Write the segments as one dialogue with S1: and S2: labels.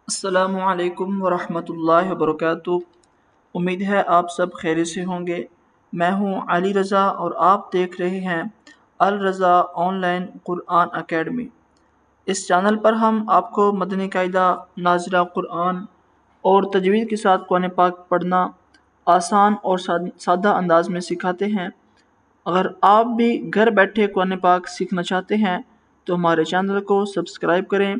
S1: अस्सलामु अलैकुम वरहमतुल्लाहि वबरकातुहू। उम्मीद है आप सब खैरियत से होंगे। मैं हूँ अली रज़ा और आप देख रहे हैं अल रज़ा ऑनलाइन क़ुरआन अकेडमी। इस चैनल पर हम आपको मदनी कायदा, नाज़िरा क़ुरआन और तजवीद के साथ कुरान पाक पढ़ना आसान और सादा अंदाज में सिखाते हैं। अगर आप भी घर बैठे कुरान पाक सीखना चाहते हैं तो हमारे चैनल को सब्सक्राइब करें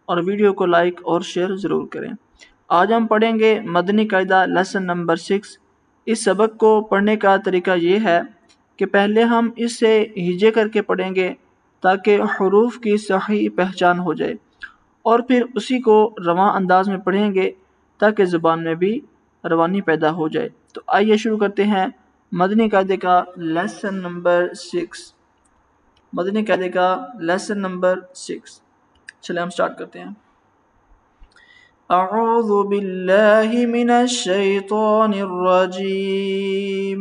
S1: और वीडियो को लाइक और शेयर ज़रूर करें। आज हम पढ़ेंगे मदनी कायदा लेसन नंबर 6। इस सबक को पढ़ने का तरीका ये है कि पहले हम इसे हिजे करके पढ़ेंगे ताकि हुरूफ की सही पहचान हो जाए, और फिर उसी को रवां अंदाज में पढ़ेंगे ताकि ज़ुबान में भी रवानी पैदा हो जाए। तो आइए शुरू करते हैं मदनी कायदे का लेसन नंबर 6। मदनी कायदे का लेसन नंबर 6। चलिए हम स्टार्ट करते हैं। अऊज़ु बिल्लाहि मिनश शैतानिर रजीम।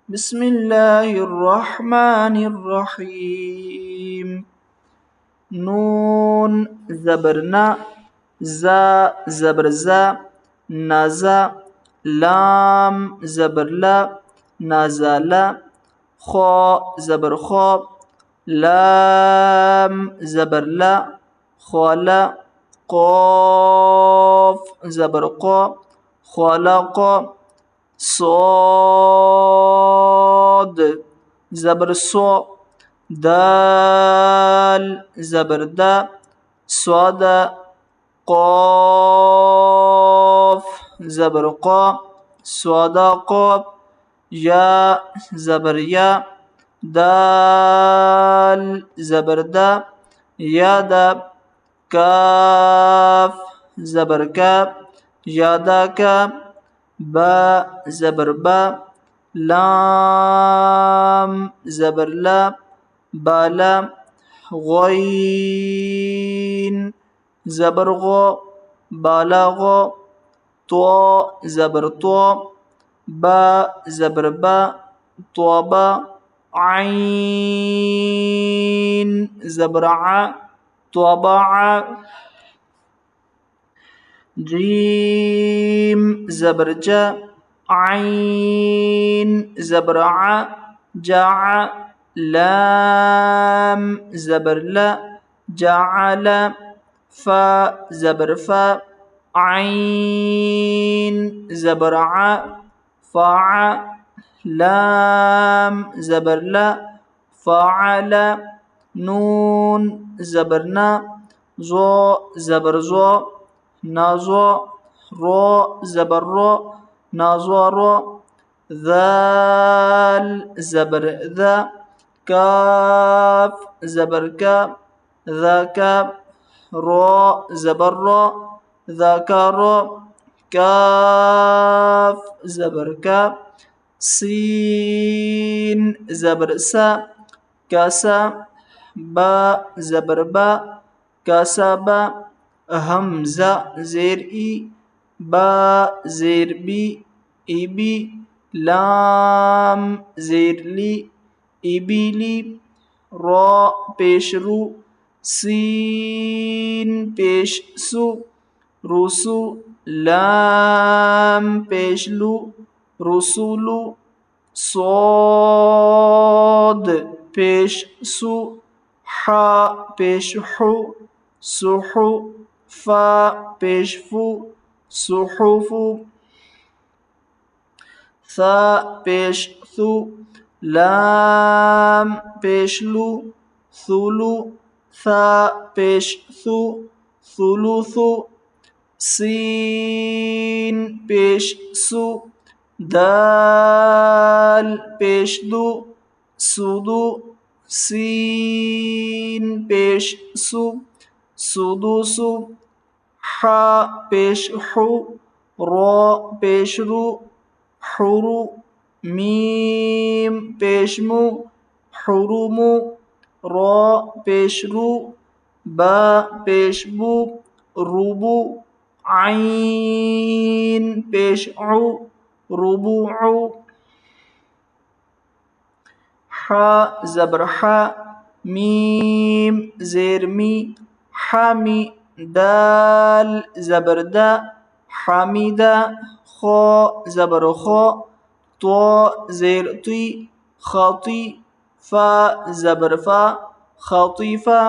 S1: बिस्मिल्लाहिर रहमानिर रहीम। नून ज़बर ना, ज़ा ज़बर ज़ा, नाज़ा, लाम ज़बर ला, नाज़ाला, खौ ज़बर खौ, लाम ज़बर ला, खौला, क़ाफ ज़बर क़ा, ख़लक़, صاد ज़बर सौ, दाल ज़बर दा, स्वाद, क़ाफ ज़बर क़ा, स्वादक़, या ज़बर या, दाल ज़बर दा, यादा, काफ ज़बर का, यादा का, बा ज़बर बा, लाम ज़बर ला, बाला, गईन ज़बर गो, बाला गो, तो ज़बर तो, बा ज़बर बा, तौबा, आइन ज़बर आ, तौबा, जीम ज़बर जा, आइन ज़बर आ, जा, लाम ज़बर ला, जाअला, फा ज़बर फा, आइन ज़बर आ, फ़ा, लाम ज़बर ला, फ़अला, नून ज़बर ना, ज़ो ज़बर ज़ो, नाज़ो, रो ज़बर रो, नाज़ो रो, ज़ाल ज़बर ज़ा, काफ ज़बर का, ज़ाका, रो ज़बर रो, ज़ाका रो, काफ ज़बर का, सीन ज़बर सा, कासा, बा ज़बर बा, कासाबा, हमज़ा ज़ेर ई, बा ज़ेर बी, ईबी, लाम ज़ेर ली, ईबीली, रो पेश रू, सीन पेश सु, रुसु, लाम पेश लू, रुसुलु, सोद पेश सु, हा पेश हु, सुहु, फा पेश फु, सुहुफु, सा पेश थु, लाम पेश लू, सुलु, सा पेश सु, सुलुसु, सीन पेश सु, दाल पेश दु, सुदु, सीन पेश सु, सुदुसु, हा पेश हु, रो पेश रु, हुरु, मीम पेश मु, हुरुमु, रो पेश रु, बा पेश बु, रुबु, आइन पेश उ, रुबुउ, हा ज़बर हा, मीम ज़ेर मी, हामी दाल ज़बर दा, हामिदा खो ज़बर खो, तो ज़ेर तुई, खाती फा ज़बर फा, खातीफा,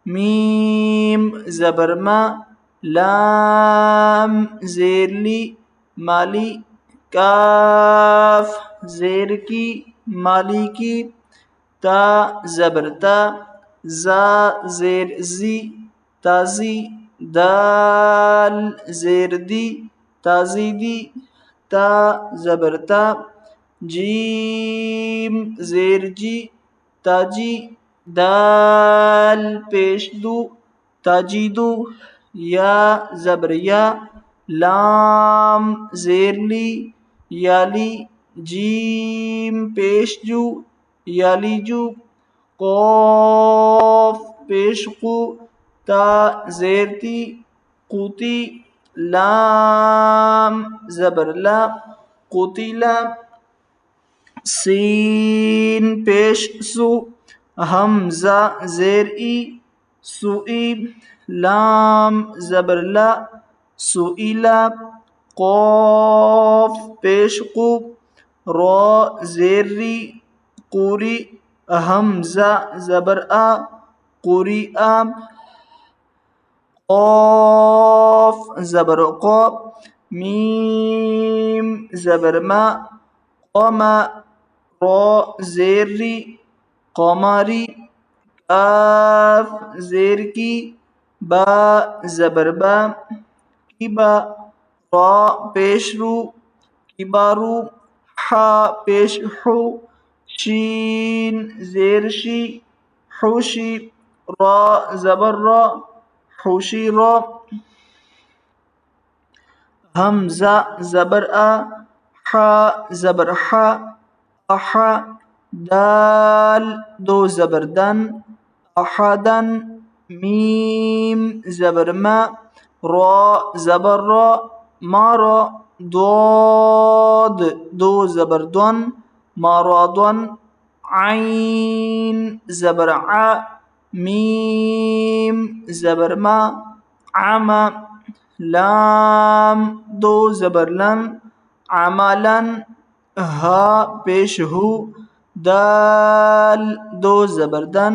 S1: मीम ज़बर मा, लाम ज़ेर ली माली, काफ ज़ेर की माली की, ता ज़बर ता, जा ज़ेर ज़ी ताज़ी, दाल ज़ेर दी ताज़ीदी, ता ज़बर ता, जीम ज़ेर जी ताजी, दाल पेश दू ताजीदू, या ज़बर या, लाम ज़ेर ली याली, जीम पेश जू यालीजू, क़ाफ़ पेश क़ू ता ज़ेर ती क़ूती, लाम ज़बर ला क़ुतिला, सीन पेश सु, हमज़ा ज़ेर ई सुई, लाम ज़बर ला सुईला, क़ाफ़ पेश क़ू, रा ज़ेर री क़ूरी, हमज़ा ज़बर आ क़ुरिआ, क़ाफ़ ज़बर क़ा, मीम ज़बर मा, क़मा, रा ज़ेर री क़मारी, काफ ज़ेर की, बा ज़बर बा किबा, रा पेश रू किबारू, हा पेश हू, शीन ज़ेर शी हुशी, रा ज़बर रा हुशी रा, हमज़ा ज़बर आ, हा ज़बर हा अहा, दाल दो ज़बर दन अहादन, मीम ज़बर मा, रा ज़बर रा मारा, दाद दो ज़बर दन मारादन, आइन ज़बर आ, मीम ज़बर मा आमा, लाम दो ज़बर लन अमलन, हा पेश हु, दाल दो ज़बर दन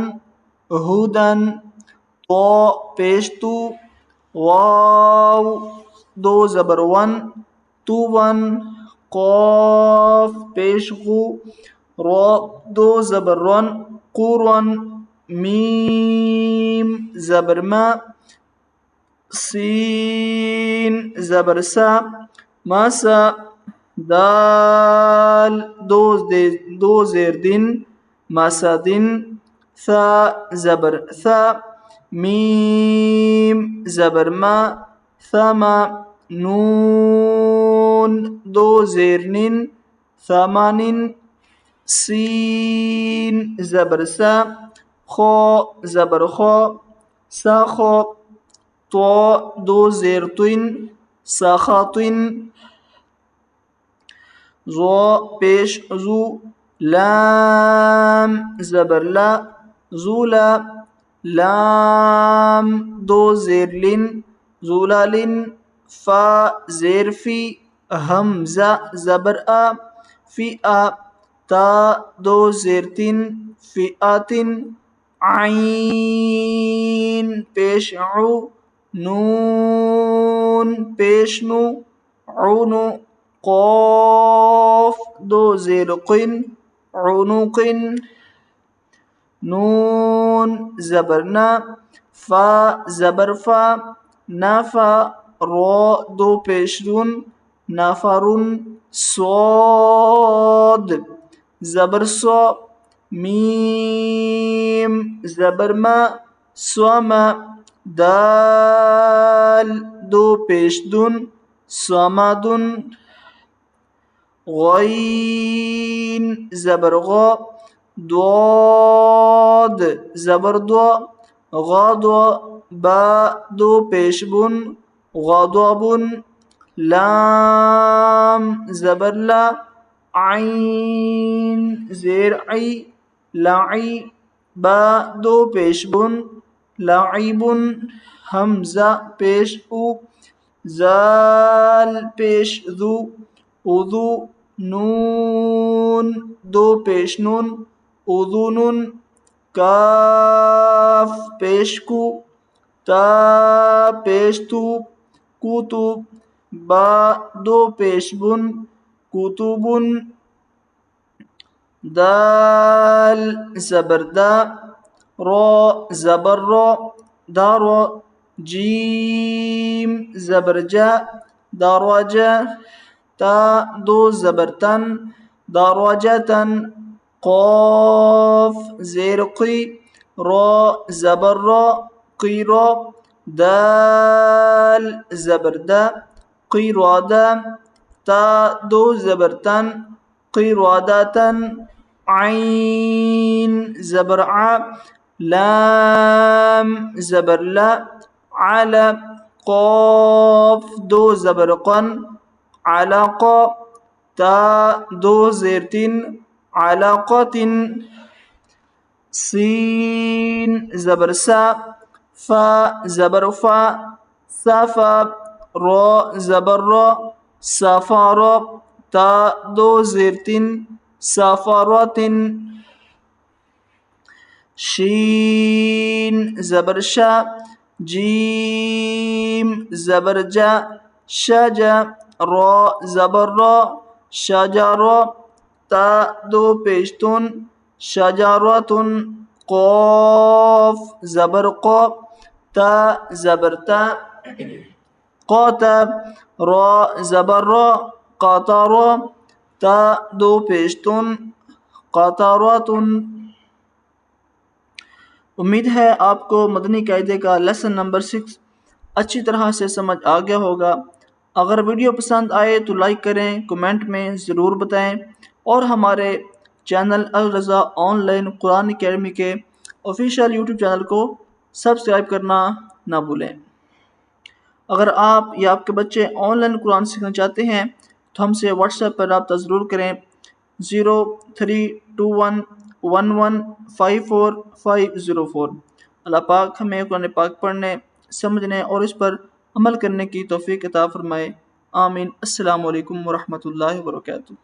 S1: हुदन, तो पेश तू, वाव दो ज़बर वन तुवन, क़ाफ पेश गु, रा दो ज़बर रन कुरन, मीम ज़बर मा, सीन ज़बर सा मासा, दाल दो ज़ेर दिन मासा दिन, सा ज़बर सा, मीम ज़बर मा थमा, नून दो ज़ेर निन थमानिन, सीन ज़बर सा, खो ज़बर खो सा खो, तो दो ज़ेर तुइन साखातुइन, ज़ो पेश ज़ू, लाम ज़बर ला ज़ूला, लाम दो ज़ेर लिन ज़ूलालिन, फा ज़ेर फी, हमज़ा ज़बर आ फ़िआ, ता दो ज़ेर तिन फ़िआतिन, आइन पेश उ, नून पेश नु उनु, क़ाफ़ दो ज़ेर क़िन उनुक़िन, नून ज़बर ना, फा ज़बर फा नाफा, रा दो पेशरुन नाफारुन, स्वाद ज़बर सो, मीम ज़बर मा स्वामा, दाल दो पेशदुन स्वामादुन, गईन ज़बर गो, द्वाद ज़बर द्वा गाद्वा, बा दो पेशबुन गाद्वाबुन, लाम ज़बर ला, आइन ज़ेर आई लाई, बा दो पेशबुन लाइबुन हमजा पेश उ, जाल पेश दु, उदु नून दो पेश नून, उदुनुन काफ पेश कु, ता पेश तु, कुतुब बा दो पेश बुन, कुतुबुन दाल ज़बरदा, रा ज़बर रा, दारा, जीम ज़बरजा, दरजा, ता दो ज़बरतन, दरजतन, क़ाफ ज़ेर क़ी, रा ज़बर रा, क़ीरा, दाल ज़बरदा, क़ीरादा, ता दो ज़बरतन, क़ीरादतन, आइन ज़बर आ, लाम ज़बर ला, अला, क़ाफ दो ज़बर क़न, अलक़ा, ता दो ज़ेर तीन, अलक़तिन, सीन ज़बर सा, फा ज़बर फा, सफ़ा, रा ज़बर रा, सफ़ारा, ता दो ज़ेर तीन, सफ़ारातिन, शीन ज़बर शा, जीम ज़बर जा, शजा, रा ज़बर रा, शजारा, ता दो पेशतुन, शजारातुन, क़ाफ ज़बर क़ा, ता ज़बर ता, क़ाता, रा ज़बर रा, क़ातारा, ता दो पेशतुन, क़ातारातुन। उम्मीद है आपको मदनी कायदे का लेसन नंबर 6 अच्छी तरह से समझ आ गया होगा। अगर वीडियो पसंद आए तो लाइक करें, कमेंट में ज़रूर बताएं और हमारे चैनल अल रज़ा ऑनलाइन कुरान अकेडमी के ऑफिशियल यूट्यूब चैनल को सब्सक्राइब करना ना भूलें। अगर आप या आपके बच्चे ऑनलाइन कुरान सीखना चाहते हैं तो हमसे व्हाट्सएप पर रब्ता ज़रूर करें 0321115454। अल्लाह पाक हमें कुरान पाक पढ़ने, समझने और इस पर अमल करने की तौफीक अता फरमाए। आमीन। अस्सलामु अलैकुम व रहमतुल्लाहि व बरकातुहू।